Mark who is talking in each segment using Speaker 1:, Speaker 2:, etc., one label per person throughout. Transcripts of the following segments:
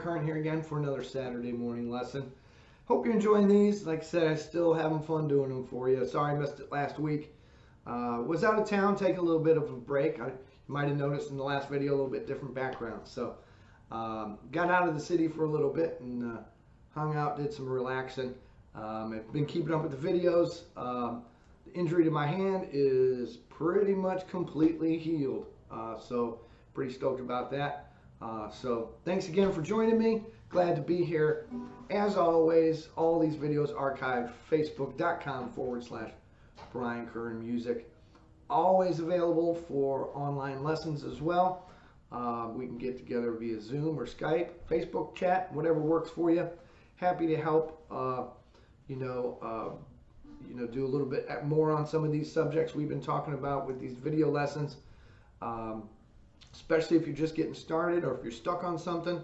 Speaker 1: Curran here again for another Saturday morning lesson. Hope you're enjoying these. Like I said, I'm still having fun doing them for you. Sorry I missed it last week. Was out of town, taking a little bit of a break. You might have noticed in the last video a little bit different background. So got out of the city for a little bit and hung out, did some relaxing. I've been keeping up with the videos. The injury to my hand is pretty much completely healed. So pretty stoked about that. So thanks again for joining me. Glad to be here. As always, all these videos archived, facebook.com/Brian Curran Music. Always available for online lessons as well. We can get together via Zoom or Skype, Facebook chat, whatever works for you. Happy to help, do a little bit more on some of these subjects we've been talking about with these video lessons. Especially if you're just getting started or if you're stuck on something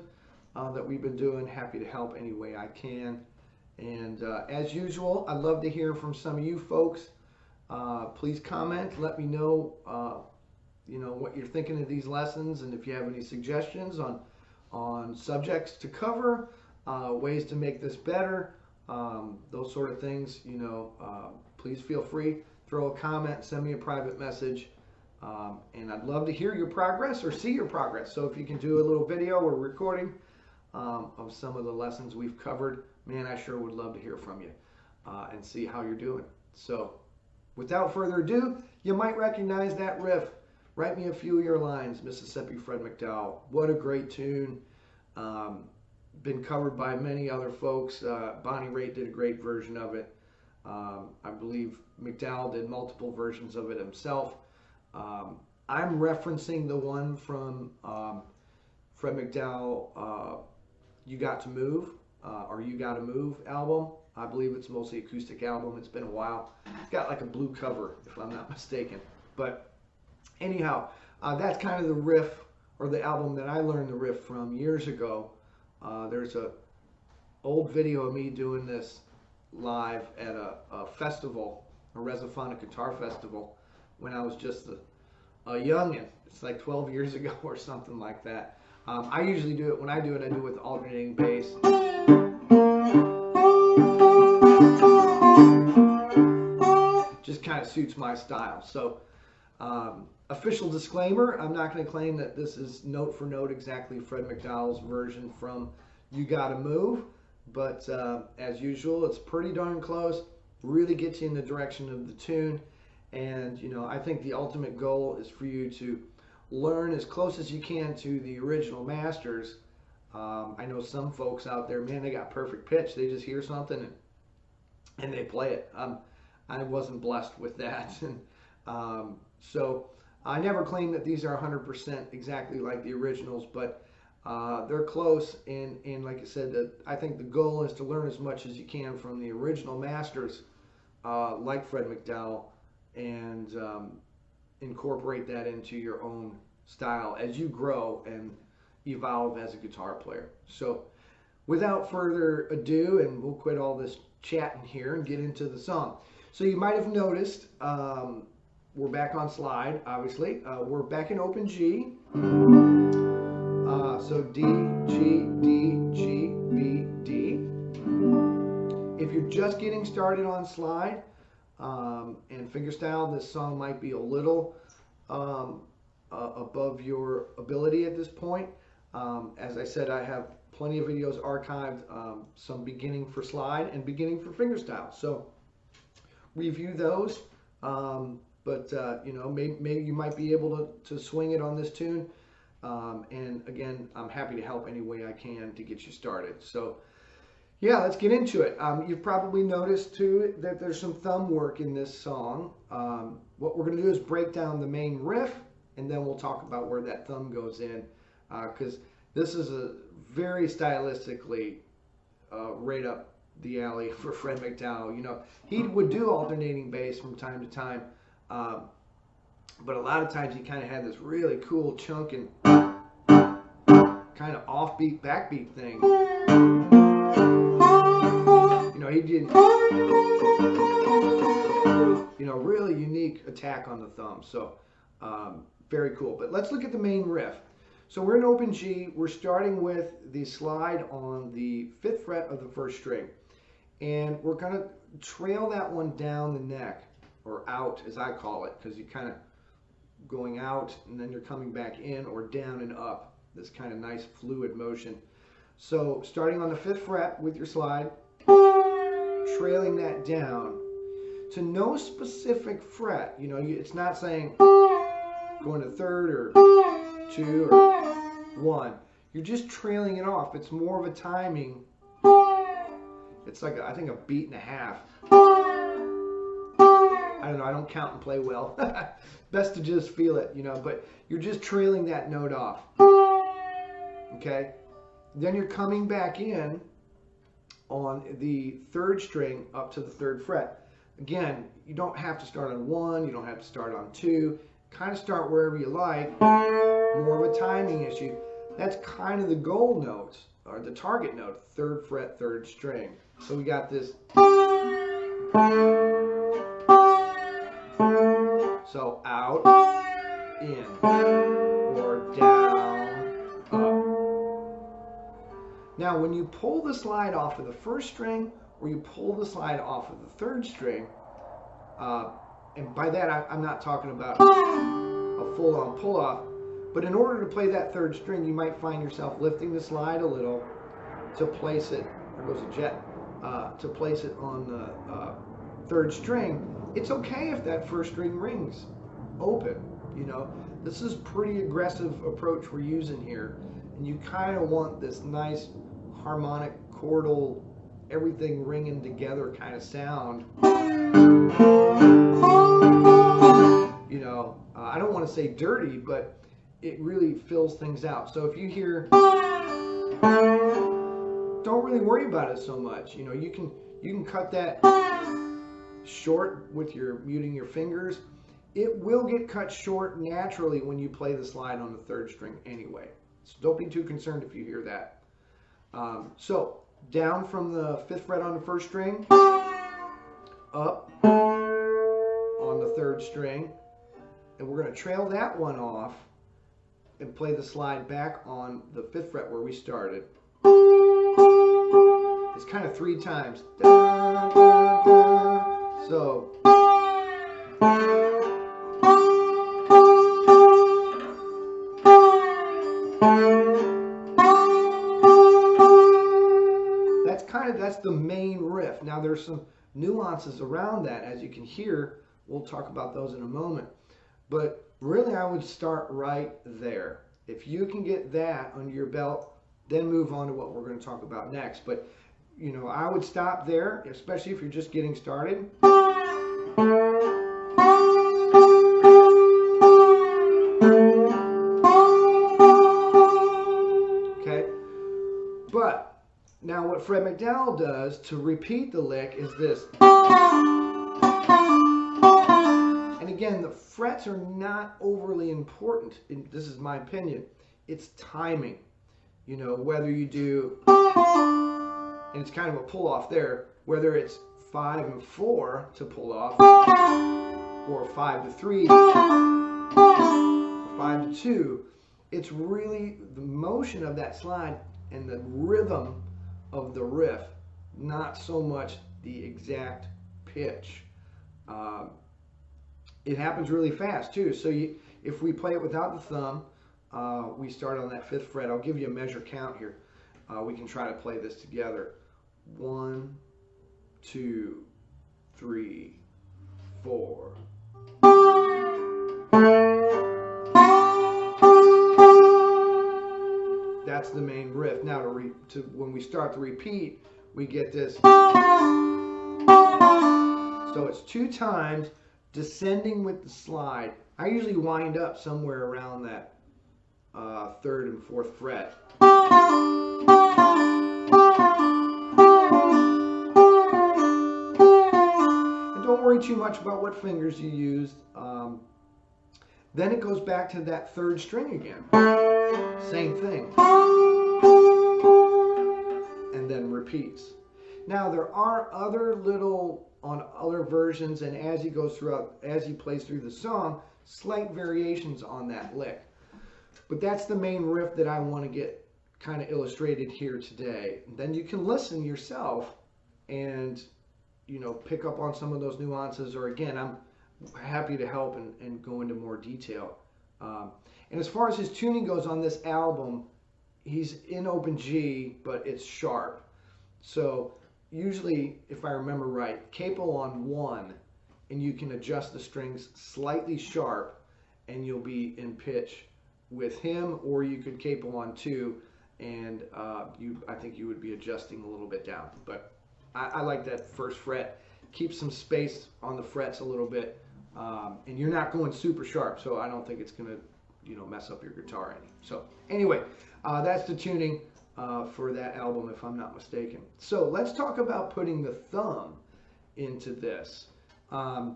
Speaker 1: that we've been doing. Happy to help any way I can. And as usual, I'd love to hear from some of you folks. Please comment. Let me know, what you're thinking of these lessons, and if you have any suggestions on subjects to cover, ways to make this better, those sort of things. Please feel free. Throw a comment, send me a private message. And I'd love to hear your progress or see your progress. So if you can do a little video or recording of some of the lessons we've covered, man, I sure would love to hear from you and see how you're doing. So without further ado, you might recognize that riff. Write me a few of your lines, Mississippi Fred McDowell. What a great tune. Been covered by many other folks. Bonnie Raitt did a great version of it. I believe McDowell did multiple versions of it himself. I'm referencing the one from Fred McDowell, You Got to Move, or You Gotta Move album. I believe it's mostly acoustic album. It's been a while. It's got like a blue cover, if I'm not mistaken. But anyhow, that's kind of the riff, or the album that I learned the riff from years ago. There's a old video of me doing this live at a festival, a Resophonic Guitar Festival, when I was just a youngin'. It's like 12 years ago or something like that. I usually do it, when I do it with alternating bass. Just kind of suits my style. So, official disclaimer, I'm not going to claim that this is note for note exactly Fred McDowell's version from You Gotta Move, but as usual, it's pretty darn close. Really gets you in the direction of the tune. And, I think the ultimate goal is for you to learn as close as you can to the original masters. I know some folks out there, man, they got perfect pitch. They just hear something and they play it. I wasn't blessed with that. And so I never claim that these are 100% exactly like the originals, but they're close. And like I said, I think the goal is to learn as much as you can from the original masters, like Fred McDowell, and incorporate that into your own style as you grow and evolve as a guitar player. So without further ado, and we'll quit all this chatting here and get into the song. So you might have noticed we're back on slide, obviously. We're back in open G. So D, G, D, G, B, D. If you're just getting started on slide, and fingerstyle, this song might be a little above your ability at this point. As I said, I have plenty of videos archived, some beginning for slide and beginning for fingerstyle. So review those, but maybe you might be able to swing it on this tune. And again, I'm happy to help any way I can to get you started. So yeah, let's get into it. You've probably noticed too that there's some thumb work in this song. What we're going to do is break down the main riff, and then we'll talk about where that thumb goes in, because this is a very stylistically right up the alley for Fred McDowell. He would do alternating bass from time to time, but a lot of times he kind of had this really cool chunking, kind of offbeat, backbeat thing. He did, really unique attack on the thumb. So very cool. But let's look at the main riff. So we're in open G. We're starting with the slide on the 5th fret of the 1st string. And we're going to trail that one down the neck, or out as I call it, because you're kind of going out and then you're coming back in, or down and up. This kind of nice fluid motion. So starting on the 5th fret with your slide, trailing that down to no specific fret. You know, it's not saying going to 3rd or 2 or 1. You're just trailing it off. It's more of a timing. It's like, I think, a beat and a half. I don't know, I don't count and play well. Best to just feel it, you know, but you're just trailing that note off. Okay? Then you're coming back in on the 3rd string up to the 3rd fret. Again, you don't have to start on 1, you don't have to start on 2. Kind of start wherever you like. More of a timing issue. That's kind of the goal note, or the target note, 3rd fret, 3rd string. So we got this. So out, in, or down, up. Now when you pull the slide off of the 1st string, or you pull the slide off of the 3rd string, and by that I'm not talking about a full-on pull-off, but in order to play that 3rd string, you might find yourself lifting the slide a little to place it, there goes a jet, to place it on the 3rd string. It's okay if that 1st string rings open, you know. This is pretty aggressive approach we're using here, and you kind of want this nice harmonic, chordal, everything ringing together kind of sound. You know, I don't want to say dirty, but it really fills things out. So if you hear, don't really worry about it so much. You know, you can cut that short with your muting your fingers. It will get cut short naturally when you play the slide on the 3rd string anyway. So don't be too concerned if you hear that. So down from the 5th fret on the 1st string, up on the 3rd string, and we're going to trail that one off and play the slide back on the 5th fret where we started. It's kind of 3 times. Da, da, da. So that's the main riff. Now there's some nuances around that, as you can hear. We'll talk about those in a moment. But really, I would start right there. If you can get that under your belt, then move on to what we're going to talk about next. But, you know, I would stop there, especially if you're just getting started. Okay? But now what Fred McDowell does to repeat the lick is this. And again, the frets are not overly important. This is my opinion. It's timing. You know, whether you do, and it's kind of a pull off there, whether it's 5 and 4 to pull off, or 5 to 3, or 5 to 2. It's really the motion of that slide and the rhythm of the riff, not so much the exact pitch. It happens really fast too. So if we play it without the thumb, we start on that 5th fret. I'll give you a measure count here. We can try to play this together. 1, 2, 3, 4. That's the main riff. Now when we start to repeat, we get this. So it's 2 times descending with the slide. I usually wind up somewhere around that 3rd and 4th fret. And don't worry too much about what fingers you used. Then it goes back to that 3rd string again. Same thing. And then repeats. Now there are other little, on other versions, and as he goes throughout, as he plays through the song, slight variations on that lick. But that's the main riff that I want to get kind of illustrated here today. Then you can listen yourself and, you know, pick up on some of those nuances, or again, I'm happy to help and go into more detail. And as far as his tuning goes on this album, he's in open G, but it's sharp. So usually, if I remember right, capo on 1, and you can adjust the strings slightly sharp, and you'll be in pitch with him, or you could capo on 2, and I think you would be adjusting a little bit down. But I like that first fret. Keep some space on the frets a little bit, and you're not going super sharp, so I don't think it's going to, you know, mess up your guitar any. So anyway, that's the tuning for that album, if I'm not mistaken. So let's talk about putting the thumb into this. So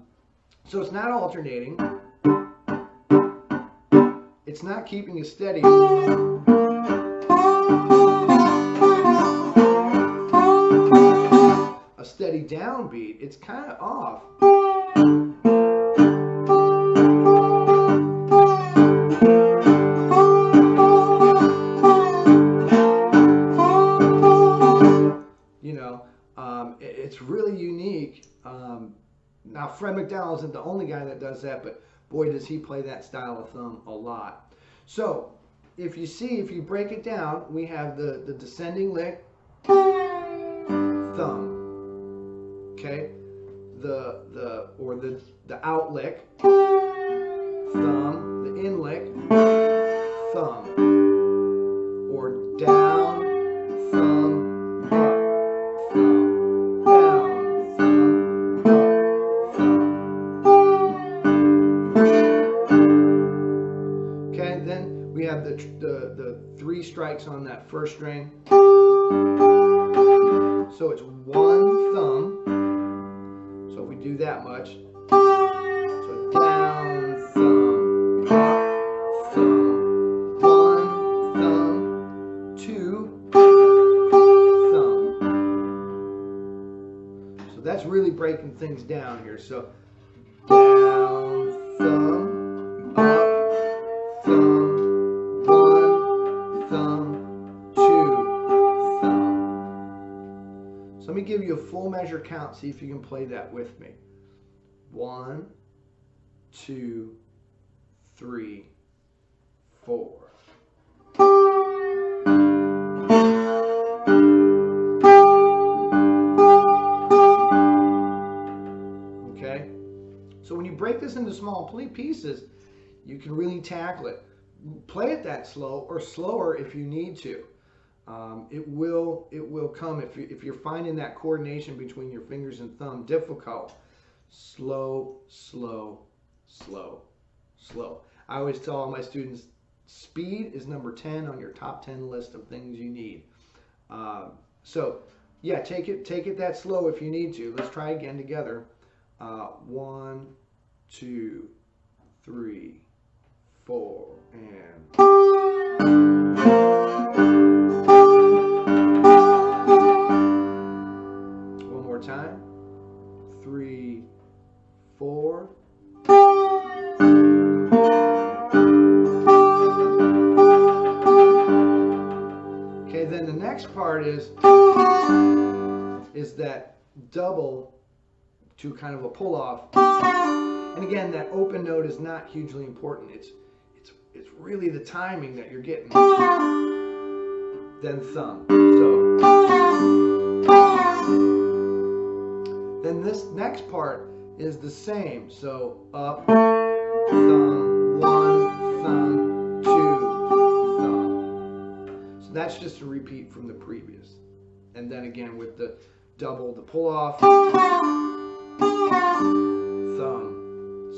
Speaker 1: it's not alternating. It's not keeping it steady. A steady downbeat. It's kind of off. You know, it's really unique. Now, Fred McDowell isn't the only guy that does that, but boy, does he play that style of thumb a lot. So, if you break it down, we have the descending lick, thumb, okay, the out lick, thumb, the in lick, thumb, or down, thumb, up, thumb, down, thumb, up, thumb. Okay, then we have the 3 strikes on that first string. So it's 1 thumb. So if we do that much, so down, thumb, up, thumb, 1 thumb, 2 thumb. So that's really breaking things down here. So down, thumb, up, thumb, 1 thumb, 2 thumb. So let me give you a full measure count, see if you can play that with me. 1, 2, 3, 4. Okay? So when you break this into small pieces, you can really tackle it. Play it that slow or slower if you need to. It will come if you're finding that coordination between your fingers and thumb difficult. Slow, slow, slow, slow. I always tell all my students, speed is number 10 on your top 10 list of things you need. So yeah, take it that slow if you need to. Let's try again together. 1, 2, 3, 4, and one more time. 3, 4. Okay, then the next part is that double to kind of a pull off. And again, that open note is not hugely important. It's really the timing that you're getting. Then thumb. So then this next part is the same. So up, thumb, 1 thumb, 2 thumb. So that's just a repeat from the previous. And then again with the double, the pull off, thumb,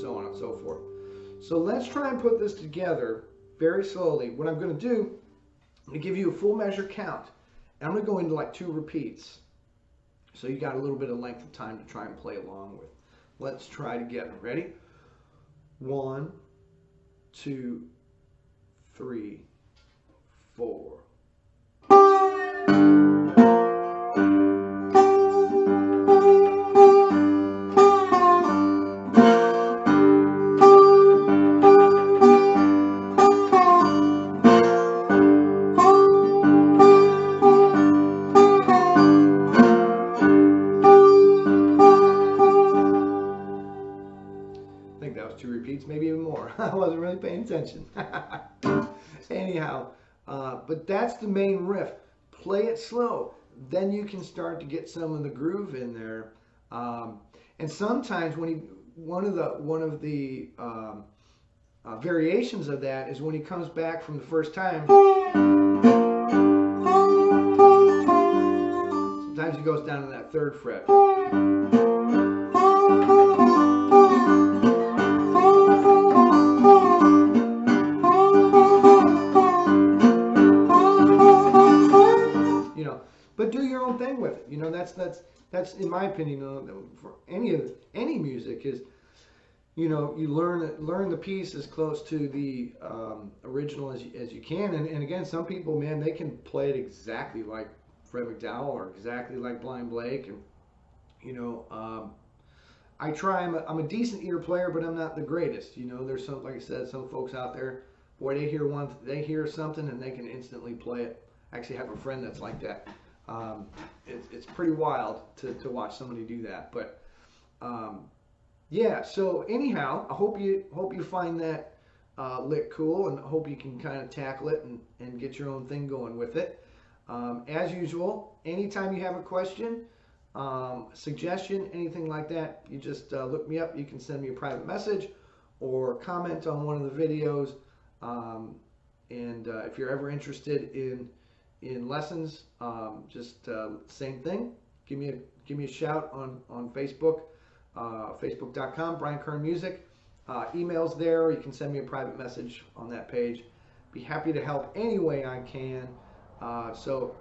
Speaker 1: so on and so forth. So let's try and put this together very slowly. What I'm going to do, I'm going to give you a full measure count. And I'm going to go into like 2 repeats. So you got a little bit of length of time to try and play along with. Let's try together. Ready? 1, 2, 3, 4. was 2 repeats, maybe even more. I wasn't really paying attention. Anyhow, but that's the main riff. Play it slow. Then you can start to get some of the groove in there. And sometimes when one of the variations of that is when he comes back from the first time. Sometimes he goes down to that 3rd fret. But do your own thing with it. That's in my opinion, for any music is, you learn the piece as close to the original as you can. And again, some people, man, they can play it exactly like Fred McDowell or exactly like Blind Blake. And I try. I'm a decent ear player, but I'm not the greatest. There's some, like I said, some folks out there, boy, they hear something and they can instantly play it. I actually have a friend that's like that. It's pretty wild to watch somebody do that. But yeah. So anyhow, I hope you find that lick cool, and hope you can kind of tackle it and get your own thing going with it. As usual, anytime you have a question, suggestion, anything like that, you just look me up. You can send me a private message or comment on one of the videos. And if you're ever interested in lessons, just same thing. Give me a shout on Facebook, facebook.com, Brian Curran Music. Emails there. You can send me a private message on that page. Be happy to help any way I can. So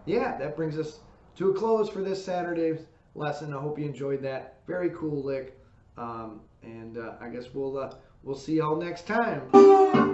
Speaker 1: yeah, that brings us to a close for this Saturday's lesson. I hope you enjoyed that. Very cool lick. And I guess we'll see y'all next time.